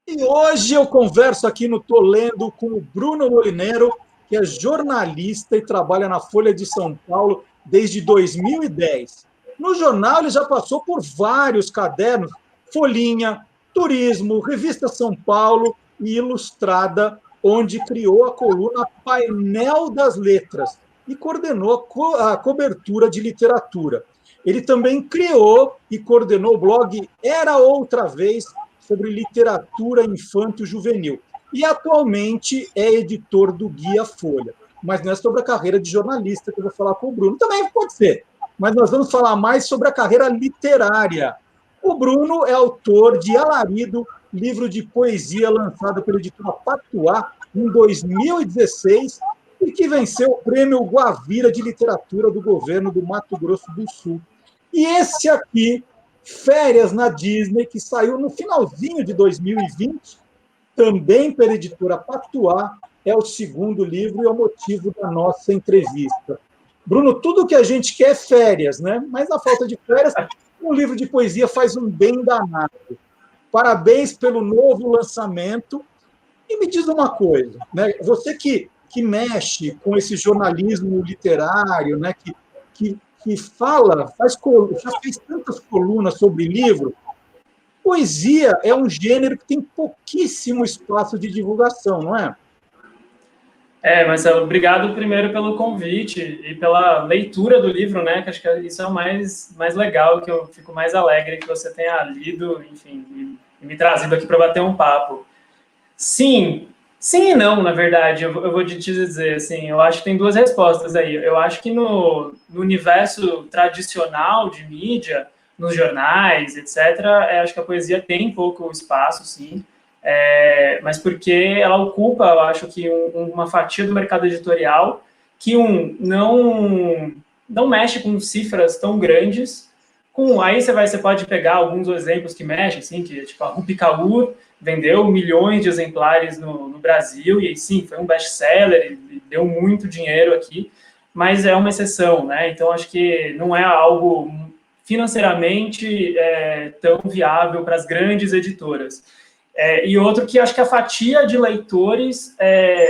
E hoje eu converso aqui no Tô Lendo com o Bruno Molinero, que é jornalista e trabalha na Folha de São Paulo desde 2010. No jornal, ele já passou por vários cadernos, Folhinha, Turismo, Revista São Paulo e Ilustrada, onde criou a coluna Painel das Letras e coordenou a cobertura de literatura. Ele também criou e coordenou o blog Era Outra Vez, sobre literatura infanto-juvenil. E atualmente é editor do Guia Folha. Mas não é sobre a carreira de jornalista que eu vou falar com o Bruno. Também pode ser, mas nós vamos falar mais sobre a carreira literária. O Bruno é autor de Alarido, livro de poesia lançado pela editora Patuá em 2016 e que venceu o prêmio Guavira de literatura do governo do Mato Grosso do Sul. E esse aqui, Férias na Disney, que saiu no finalzinho de 2020, também pela editora Patuá, é o segundo livro e é o motivo da nossa entrevista. Bruno, tudo que a gente quer é férias, né? Mas na falta de férias, um livro de poesia faz um bem danado. Parabéns pelo novo lançamento. E me diz uma coisa, né? Você que mexe com esse jornalismo literário, né? Que fala, já fez tantas colunas sobre livro. Poesia é um gênero que tem pouquíssimo espaço de divulgação, não é? Marcelo, obrigado primeiro pelo convite e pela leitura do livro, né? Que acho que isso é o mais legal, que eu fico mais alegre que você tenha lido, enfim, e me trazido aqui para bater um papo. Sim e não, na verdade, eu vou te dizer, assim, eu acho que tem duas respostas aí. Eu acho que no universo tradicional de mídia, nos jornais, etc., acho que a poesia tem pouco espaço, sim, mas porque ela ocupa, eu acho que uma fatia do mercado editorial que não mexe com cifras tão grandes. Aí você pode pegar alguns exemplos que mexem, assim, que tipo a Rupi Kaur vendeu milhões de exemplares no Brasil e sim, foi um best-seller e deu muito dinheiro aqui, mas é uma exceção, né? Então acho que não é algo financeiramente tão viável para as grandes editoras. E outro que acho que a fatia de leitores,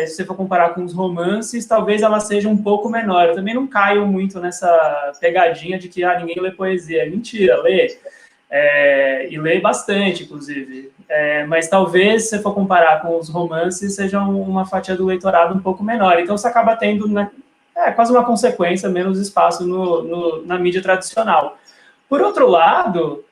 se você for comparar com os romances, talvez ela seja um pouco menor. Eu também não caio muito nessa pegadinha de que ninguém lê poesia. É mentira, lê. E lê bastante, inclusive. Mas talvez, se você for comparar com os romances, seja uma fatia do leitorado um pouco menor. Então, você acaba tendo, né, quase uma consequência, menos espaço na mídia tradicional. Por outro lado,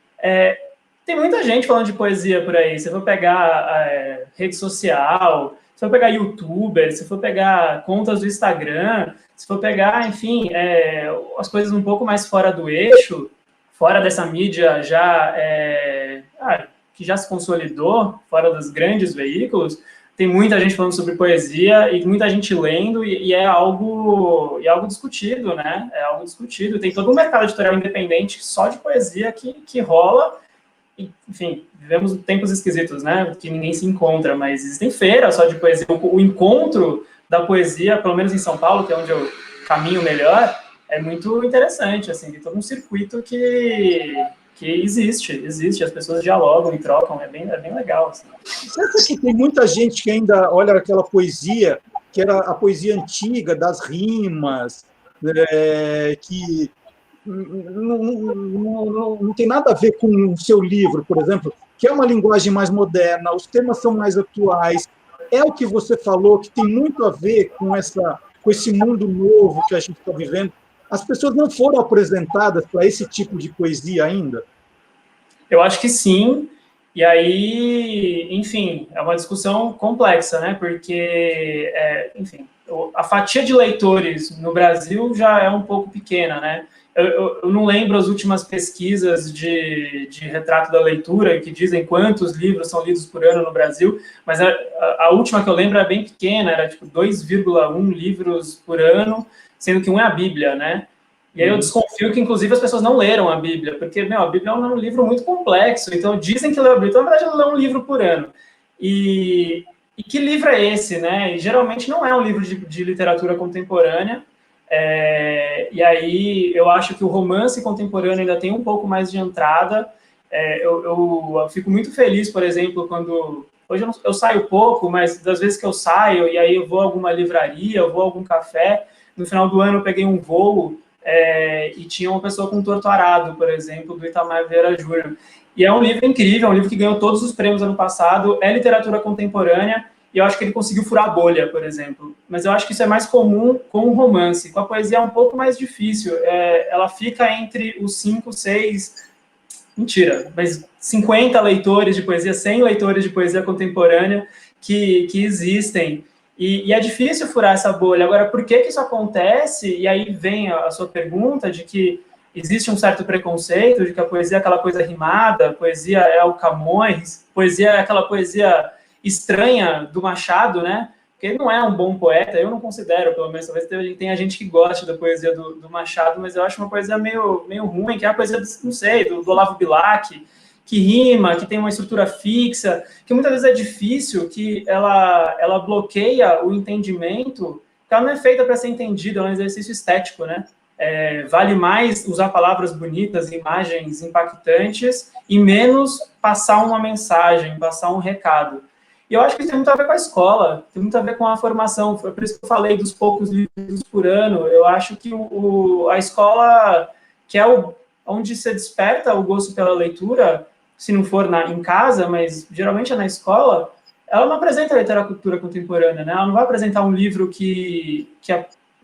tem muita gente falando de poesia por aí. Se for pegar rede social, se for pegar youtuber, se for pegar contas do Instagram, se for pegar, enfim, as coisas um pouco mais fora do eixo, fora dessa mídia que já se consolidou, fora dos grandes veículos, tem muita gente falando sobre poesia e muita gente lendo e é algo discutido, né? É algo discutido. Tem todo um mercado editorial independente só de poesia que rola. Enfim, vivemos tempos esquisitos, né? Que ninguém se encontra, mas existem feiras só de poesia. O encontro da poesia, pelo menos em São Paulo, que é onde eu caminho melhor, é muito interessante, assim, tem todo um circuito que existe, as pessoas dialogam e trocam, é bem legal, assim. Você acha que tem muita gente que ainda olha aquela poesia, que era a poesia antiga, das rimas, que não tem nada a ver com o seu livro, por exemplo, que é uma linguagem mais moderna, os temas são mais atuais. É o que você falou, que tem muito a ver com esse mundo novo que a gente está vivendo. As pessoas não foram apresentadas para esse tipo de poesia ainda? Eu acho que sim, e aí, enfim, é uma discussão complexa, né? Porque, enfim, a fatia de leitores no Brasil já é um pouco pequena, né? Eu não lembro as últimas pesquisas de retrato da leitura que dizem quantos livros são lidos por ano no Brasil, mas a última que eu lembro é bem pequena, era tipo 2,1 livros por ano, sendo que um é a Bíblia, né? E aí eu desconfio que, inclusive, as pessoas não leram a Bíblia, porque, a Bíblia é um livro muito complexo, então dizem que lê a Bíblia, então, na verdade, lê um livro por ano. E que livro é esse, né? E, geralmente não é um livro de literatura contemporânea, e aí eu acho que o romance contemporâneo ainda tem um pouco mais de entrada. Eu fico muito feliz, por exemplo, quando Hoje eu saio pouco, mas das vezes que eu saio, e aí eu vou a alguma livraria, eu vou a algum café, no final do ano eu peguei um voo e tinha uma pessoa com Torto Arado, por exemplo, do Itamar Vieira Júnior. E é um livro incrível, é um livro que ganhou todos os prêmios ano passado, é literatura contemporânea, e eu acho que ele conseguiu furar a bolha, por exemplo. Mas eu acho que isso é mais comum com o romance. Com a poesia é um pouco mais difícil. Ela fica entre os 5, 6... Mentira, mas 50 leitores de poesia, 100 leitores de poesia contemporânea que existem. E é difícil furar essa bolha. Agora, por que isso acontece? E aí vem a sua pergunta de que existe um certo preconceito de que a poesia é aquela coisa rimada, poesia é o Camões, poesia é aquela poesia estranha do Machado, né? Porque ele não é um bom poeta, eu não considero, pelo menos, talvez tenha gente que goste da poesia do Machado, mas eu acho uma poesia meio ruim, que é a poesia, não sei, do Olavo Bilac, que rima, que tem uma estrutura fixa, que muitas vezes é difícil, que ela bloqueia o entendimento, porque ela não é feita para ser entendida, é um exercício estético, né? Vale mais usar palavras bonitas, imagens impactantes, e menos passar uma mensagem, passar um recado. E eu acho que isso tem muito a ver com a escola, tem muito a ver com a formação. Foi por isso que eu falei dos poucos livros por ano. Eu acho que a escola, que é onde se desperta o gosto pela leitura, se não for em casa, mas geralmente é na escola, ela não apresenta a literatura contemporânea, né? Ela não vai apresentar um livro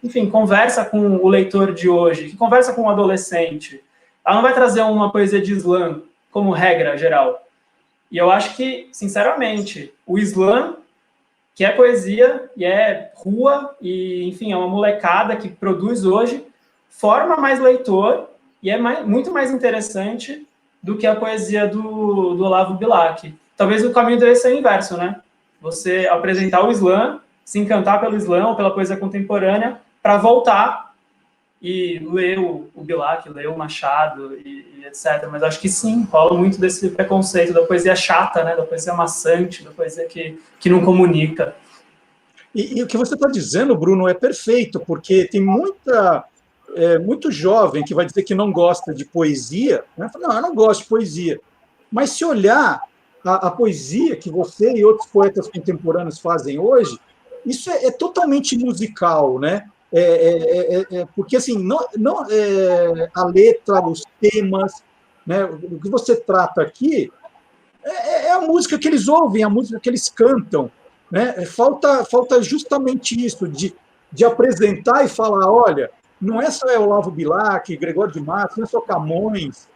enfim, conversa com o leitor de hoje, que conversa com o adolescente. Ela não vai trazer uma poesia de slam como regra geral. E eu acho que, sinceramente, o slam, que é poesia e é rua, e, enfim, é uma molecada que produz hoje, forma mais leitor e é muito mais interessante do que a poesia do Olavo Bilac. Talvez o caminho deve ser o inverso, né? Você apresentar o slam, se encantar pelo slam ou pela poesia contemporânea, para voltar e ler o Bilac, ler o Machado e etc. Mas acho que sim, rola muito desse preconceito da poesia chata, né? Da poesia maçante, da poesia que não comunica. E o que você está dizendo, Bruno, é perfeito, porque tem muito jovem que vai dizer que não gosta de poesia, né? Fala, não, eu não gosto de poesia. Mas se olhar a poesia que você e outros poetas contemporâneos fazem hoje, isso é totalmente musical, né? Porque assim, não a letra, os temas, né? O que você trata aqui é a música que eles ouvem, a música que eles cantam, né? Falta justamente isso de apresentar e falar, olha, não é só Olavo Bilac, Gregório de Matos, não é só Camões,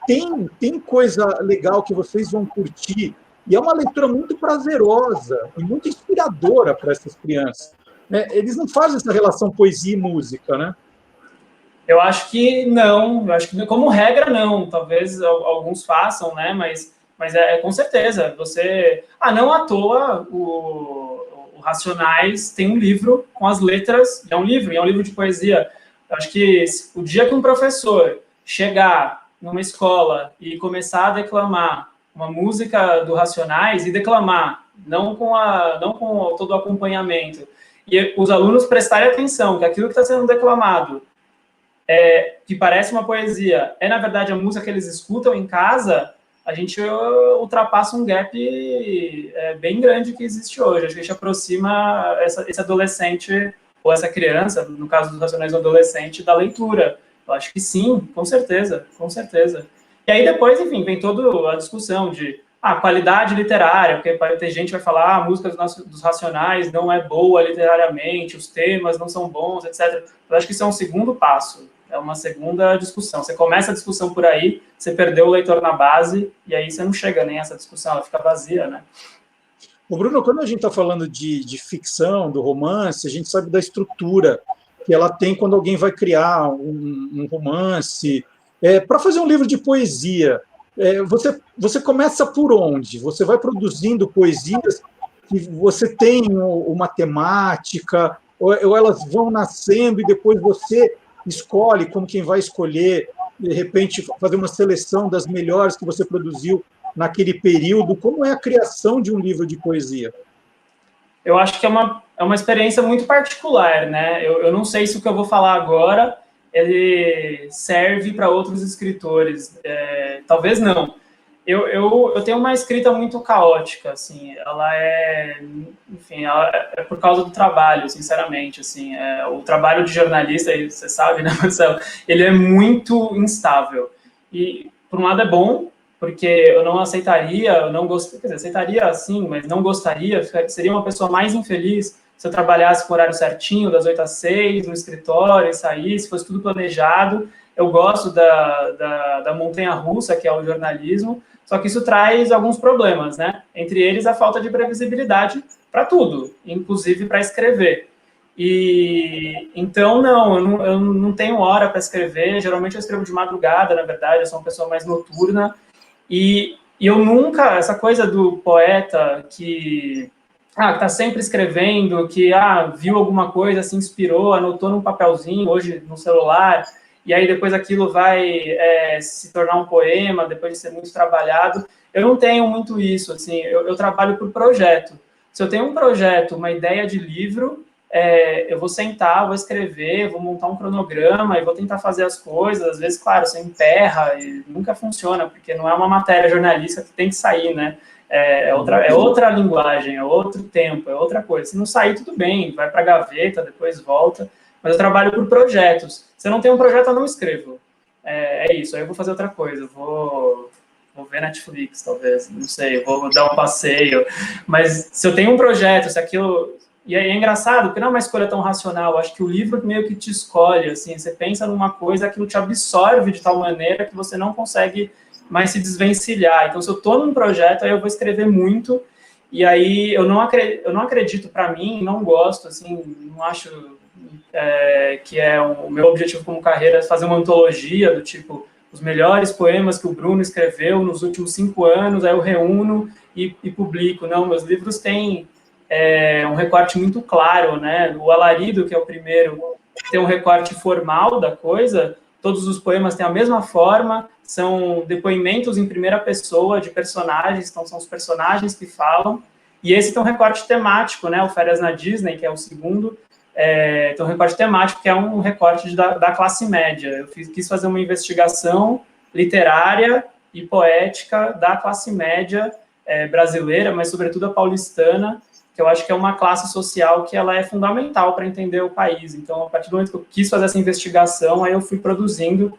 tem coisa legal que vocês vão curtir. E é uma leitura muito prazerosa e muito inspiradora para essas crianças. Né? Eles não fazem essa relação poesia e música, né? Eu acho que não, eu acho que como regra não, talvez alguns façam, né, mas com certeza, não à toa o Racionais tem um livro com as letras, é um livro de poesia. Eu acho que o dia que um professor chegar numa escola e começar a declamar uma música do Racionais e declamar, não com todo o acompanhamento, e os alunos prestarem atenção que aquilo que está sendo declamado que parece uma poesia, na verdade a música que eles escutam em casa, a gente ultrapassa um gap bem grande que existe hoje. A gente aproxima esse adolescente, ou essa criança, no caso dos Racionais, um adolescente, da leitura. Eu acho que sim, com certeza, com certeza. E aí depois, enfim, vem toda a discussão de qualidade literária, porque tem gente que vai falar a música dos Racionais não é boa literariamente, os temas não são bons, etc. Eu acho que isso é um segundo passo. É uma segunda discussão. Você começa a discussão por aí, você perdeu o leitor na base, e aí você não chega nem a essa discussão, ela fica vazia, né? O Bruno, quando a gente está falando de ficção, do romance, a gente sabe da estrutura que ela tem quando alguém vai criar um romance. Para fazer um livro de poesia, você começa por onde? Você vai produzindo poesias que você tem uma temática, ou elas vão nascendo e depois você escolhe como quem vai escolher, de repente, fazer uma seleção das melhores que você produziu naquele período. Como é a criação de um livro de poesia? Eu acho que é uma experiência muito particular, né? Eu não sei se o que eu vou falar agora ele serve para outros escritores. Talvez não. Eu tenho uma escrita muito caótica, assim, ela é, enfim, ela é por causa do trabalho, sinceramente, assim, o trabalho de jornalista, você sabe, né, Marcelo, ele é muito instável, e por um lado é bom, porque eu não aceitaria, eu não gostaria, quer dizer, aceitaria sim, mas não gostaria, seria uma pessoa mais infeliz se eu trabalhasse com o horário certinho, das 8 às 6, no escritório, e saísse, fosse tudo planejado. Eu gosto da montanha-russa, que é o jornalismo, só que isso traz alguns problemas, né? Entre eles, a falta de previsibilidade para tudo, inclusive para escrever. E então, eu não tenho hora para escrever. Geralmente eu escrevo de madrugada, na verdade, eu sou uma pessoa mais noturna. E eu nunca, essa coisa do poeta que está sempre escrevendo, que viu alguma coisa, se inspirou, anotou num papelzinho, hoje no celular, e aí depois aquilo vai se tornar um poema, depois de ser muito trabalhado. Eu não tenho muito isso, assim, eu trabalho por projeto. Se eu tenho um projeto, uma ideia de livro, eu vou sentar, vou escrever, vou montar um cronograma e vou tentar fazer as coisas. Às vezes, claro, você emperra e nunca funciona, porque não é uma matéria jornalística que tem que sair, né? É outra linguagem, é outro tempo, é outra coisa. Se não sair, tudo bem, vai para a gaveta, depois volta. Mas eu trabalho por projetos. Se eu não tenho um projeto, eu não escrevo. É isso, aí eu vou fazer outra coisa. Vou ver Netflix, talvez, não sei, vou dar um passeio. Mas se eu tenho um projeto, se aquilo... E é engraçado, porque não é uma escolha tão racional. Eu acho que o livro meio que te escolhe, assim, você pensa numa coisa, aquilo te absorve de tal maneira que você não consegue mais se desvencilhar. Então, se eu estou num projeto, aí eu vou escrever muito, e aí eu não acredito, para mim, não gosto, assim, não acho que o meu objetivo como carreira é fazer uma antologia do tipo, os melhores poemas que o Bruno escreveu nos últimos 5 anos, aí eu reúno e publico. Não, meus livros têm um recorte muito claro, né? O Alarido, que é o primeiro, tem um recorte formal da coisa, todos os poemas têm a mesma forma, são depoimentos em primeira pessoa de personagens, então são os personagens que falam, e esse tem um recorte temático, né? O Férias na Disney, que é o segundo, tem um recorte temático, que é um recorte da classe média. Eu quis fazer uma investigação literária e poética da classe média brasileira, mas sobretudo a paulistana, que eu acho que é uma classe social que ela é fundamental para entender o país. Então, a partir do momento que eu quis fazer essa investigação, aí eu fui produzindo.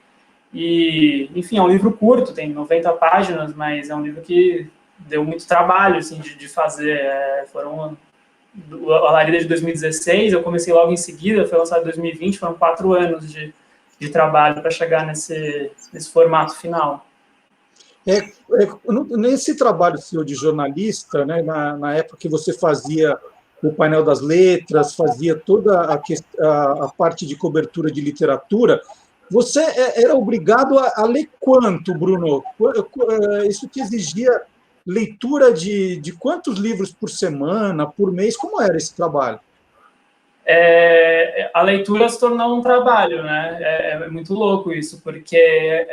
E, enfim, é um livro curto, tem 90 páginas, mas é um livro que deu muito trabalho, assim, de fazer. O Alarido de 2016, eu comecei logo em seguida, foi lançado em 2020, foram 4 anos de trabalho para chegar nesse formato final. Nesse trabalho seu de jornalista, né, na época que você fazia o painel das letras, fazia toda a parte de cobertura de literatura, você era obrigado a ler quanto, Bruno? Isso te exigia leitura de quantos livros por semana, por mês? Como era esse trabalho? A leitura se tornou um trabalho, né? É muito louco isso, porque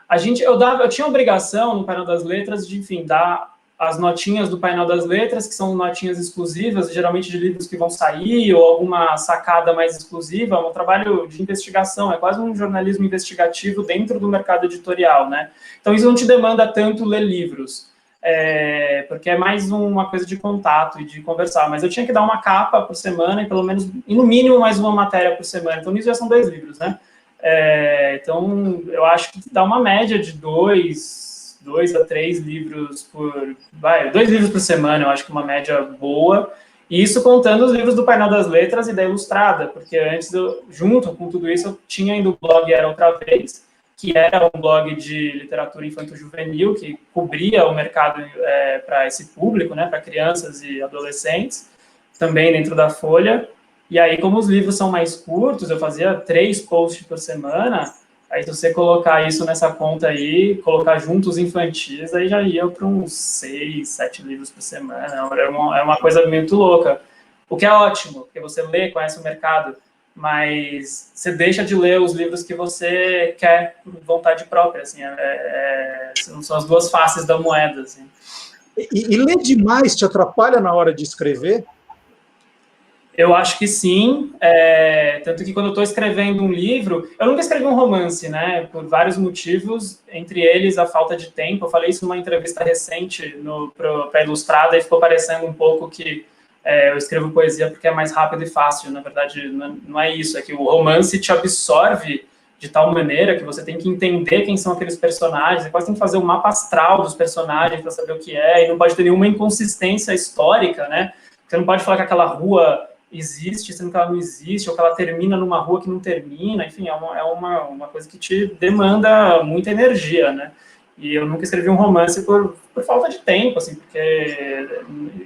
eu tinha a obrigação no painel das letras de, enfim, dar as notinhas do painel das letras, que são notinhas exclusivas, geralmente de livros que vão sair, ou alguma sacada mais exclusiva. É um trabalho de investigação, é quase um jornalismo investigativo dentro do mercado editorial, né? Então, isso não te demanda tanto ler livros, porque é mais uma coisa de contato e de conversar. Mas eu tinha que dar uma capa por semana e, pelo menos, e no mínimo, mais uma matéria por semana. Então, nisso já são 2 livros, né? Então, eu acho que dá uma média de 2 a 3 livros 2 livros por semana, eu acho que uma média boa, e isso contando os livros do painel das letras e da Ilustrada, porque antes, junto com tudo isso, eu tinha ainda o blog Era Outra Vez, que era um blog de literatura infanto-juvenil, que cobria o mercado para esse público, né, para crianças e adolescentes, também dentro da Folha. E aí, como os livros são mais curtos, eu fazia 3 posts por semana. Aí, se você colocar isso nessa conta aí, colocar junto os infantis, aí já ia para uns 6, 7 livros por semana. É uma coisa muito louca. O que é ótimo, porque você lê, conhece o mercado, mas você deixa de ler os livros que você quer por vontade própria. Assim, são as 2 faces da moeda. Assim. E ler demais te atrapalha na hora de escrever? Eu acho que sim, tanto que quando eu estou escrevendo um livro, eu nunca escrevi um romance, né, por vários motivos, entre eles a falta de tempo. Eu falei isso numa entrevista recente para a Ilustrada e ficou parecendo um pouco que eu escrevo poesia porque é mais rápido e fácil. Na verdade, não é isso, é que o romance te absorve de tal maneira que você tem que entender quem são aqueles personagens, você quase tem que fazer um mapa astral dos personagens para saber o que é, e não pode ter nenhuma inconsistência histórica, né? Você não pode falar que aquela rua existe, sendo que ela não existe, ou que ela termina numa rua que não termina, enfim, é uma coisa que te demanda muita energia, né? E eu nunca escrevi um romance por falta de tempo, assim, porque...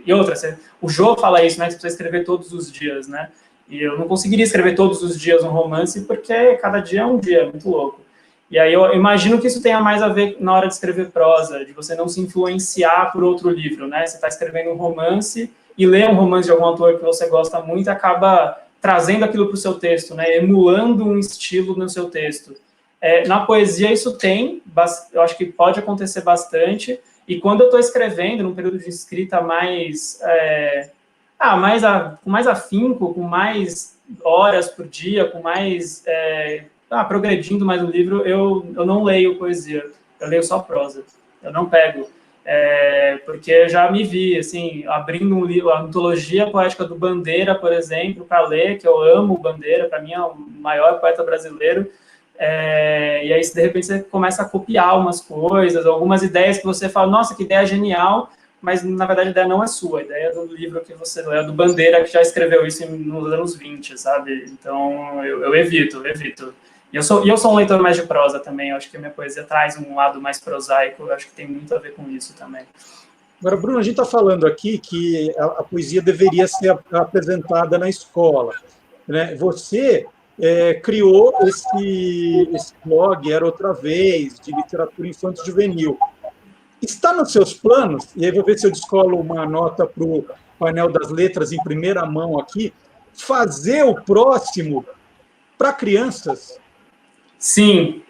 E outra, o Jô fala isso, né, que você precisa escrever todos os dias, né? E eu não conseguiria escrever todos os dias um romance, porque cada dia é um dia, é muito louco. E aí eu imagino que isso tenha mais a ver na hora de escrever prosa, de você não se influenciar por outro livro, né? Você está escrevendo um romance e lê um romance de algum autor que você gosta muito e acaba trazendo aquilo para o seu texto, né? Emulando um estilo no seu texto. Na poesia isso tem, eu acho que pode acontecer bastante, e quando eu estou escrevendo, num período de escrita mais... com mais afinco, com mais horas por dia, com mais... progredindo mais no livro, eu não leio poesia, eu leio só prosa. Eu não pego... porque eu já me vi, assim, abrindo um livro, a antologia poética do Bandeira, por exemplo, para ler, que eu amo o Bandeira, para mim é o maior poeta brasileiro, e aí, de repente, você começa a copiar umas coisas, algumas ideias que você fala, nossa, que ideia genial, mas, na verdade, a ideia não é sua, a ideia é do livro que você lê, é do Bandeira, que já escreveu isso nos anos 20, sabe? Então, eu evito. E eu sou um leitor mais de prosa também, eu acho que a minha poesia traz um lado mais prosaico, eu acho que tem muito a ver com isso também. Agora, Bruno, a gente está falando aqui que a poesia deveria ser apresentada na escola, né? Você criou esse blog, Era Outra Vez, de literatura infantil juvenil. Está nos seus planos, e aí vou ver se eu descolo uma nota para o painel das letras em primeira mão aqui, fazer o próximo para crianças? Sim,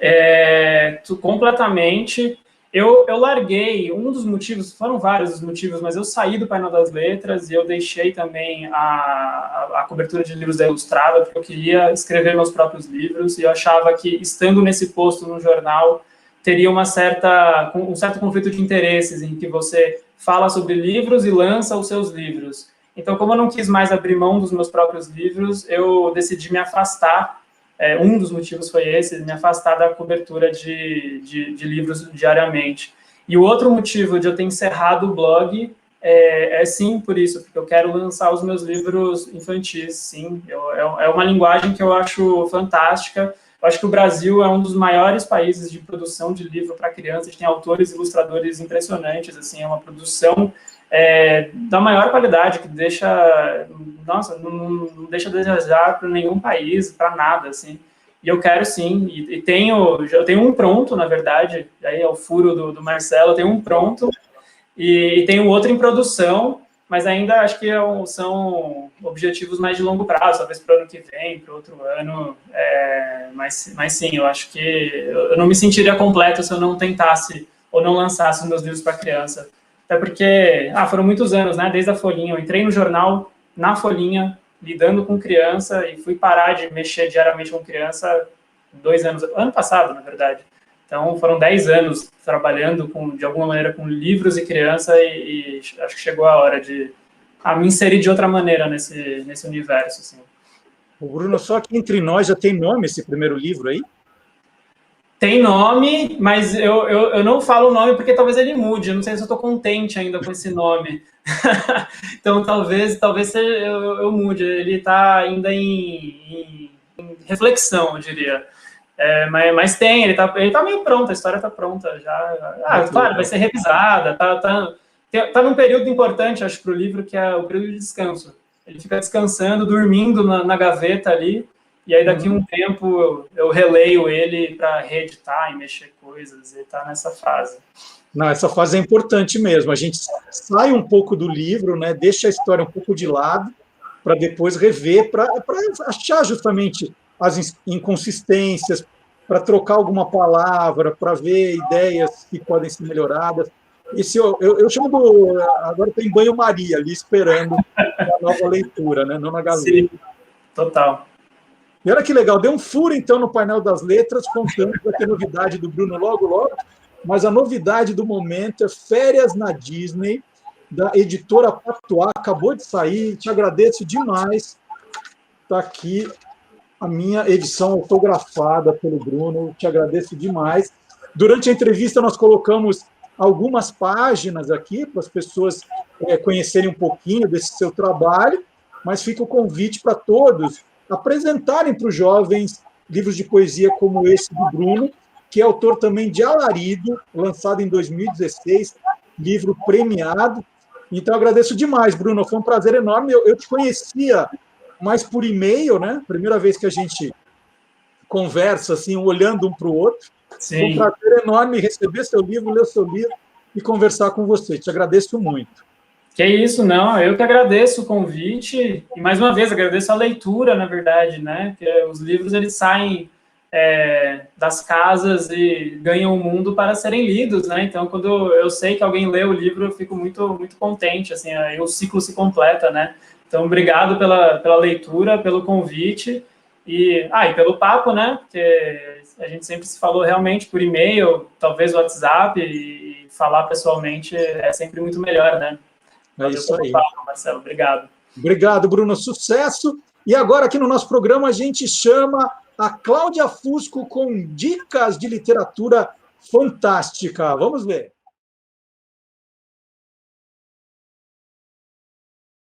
completamente. Eu larguei, um dos motivos, foram vários os motivos, mas eu saí do painel das letras e eu deixei também a cobertura de livros da Ilustrada, porque eu queria escrever meus próprios livros, e eu achava que, estando nesse posto no jornal, teria um certo conflito de interesses, em que você fala sobre livros e lança os seus livros. Então, como eu não quis mais abrir mão dos meus próprios livros, eu decidi me afastar. Um dos motivos foi esse, me afastar da cobertura de livros diariamente. E o outro motivo de eu ter encerrado o blog sim por isso, porque eu quero lançar os meus livros infantis, sim. É uma linguagem que eu acho fantástica. Eu acho que o Brasil é um dos maiores países de produção de livro para crianças. A gente tem autores e ilustradores impressionantes, assim, é uma produção da maior qualidade, que deixa, nossa, não deixa a desejar para nenhum país, para nada, assim. E eu quero sim, eu tenho um pronto, na verdade, aí é o furo do Marcelo, eu tenho um pronto, e tenho outro em produção, mas ainda acho que são objetivos mais de longo prazo, talvez para o ano que vem, para outro ano, mas sim, eu acho que eu não me sentiria completo se eu não tentasse ou não lançasse os meus livros para criança. Até porque, foram muitos anos, né, desde a Folhinha, eu entrei no jornal, na Folhinha, lidando com criança, e fui parar de mexer diariamente com criança 2 anos, ano passado, na verdade. Então, foram 10 anos trabalhando, de alguma maneira, com livros e criança, e acho que chegou a hora de me inserir de outra maneira nesse universo. Assim. O Bruno, só que entre nós já tem nome esse primeiro livro aí? Tem nome, mas eu não falo o nome porque talvez ele mude. Eu não sei se eu estou contente ainda com esse nome. Então, talvez eu mude. Ele está ainda em reflexão, eu diria. Mas tem, ele tá meio pronto, a história está pronta já. Claro, vai ser revisada, tá num período importante, acho, para o livro, que é o período de descanso. Ele fica descansando, dormindo na gaveta ali, e aí daqui um tempo eu releio ele para reeditar e mexer coisas, e tá nessa fase. Não, essa fase é importante mesmo. A gente sai um pouco do livro, né, deixa a história um pouco de lado, para depois rever, para achar justamente as inconsistências, para trocar alguma palavra, para ver ideias que podem ser melhoradas. eu chamo do... Agora tem banho-maria ali, esperando a nova leitura, né? Não na gaveta. Sim, total. E olha que legal, deu um furo, então, no painel das letras, contando que vai ter novidade do Bruno logo, logo, mas a novidade do momento é Férias na Disney, da editora Patuá, acabou de sair, te agradeço demais. Está aqui a minha edição autografada pelo Bruno, te agradeço demais. Durante a entrevista, nós colocamos algumas páginas aqui para as pessoas conhecerem um pouquinho desse seu trabalho, mas fica o convite para todos apresentarem para os jovens livros de poesia como esse do Bruno, que é autor também de Alarido, lançado em 2016, livro premiado. Então, agradeço demais, Bruno, foi um prazer enorme. Eu te conhecia mais por e-mail, né? Primeira vez que a gente conversa, assim, olhando um para o outro. Sim. Foi um prazer enorme receber seu livro, ler o seu livro e conversar com você. Te agradeço muito. Que isso, não, eu que agradeço o convite e, mais uma vez, agradeço a leitura, na verdade, né, que os livros, eles saem das casas e ganham o mundo para serem lidos, né, então, quando eu sei que alguém lê o livro, eu fico muito, muito contente, assim, aí o ciclo se completa, né, então, obrigado pela leitura, pelo convite e pelo papo, né, porque a gente sempre se falou realmente por e-mail, talvez WhatsApp, e falar pessoalmente é sempre muito melhor, né. É isso aí. Marcelo, obrigado. Obrigado, Bruno. Sucesso. E agora, aqui no nosso programa, a gente chama a Cláudia Fusco com dicas de literatura fantástica. Vamos ver.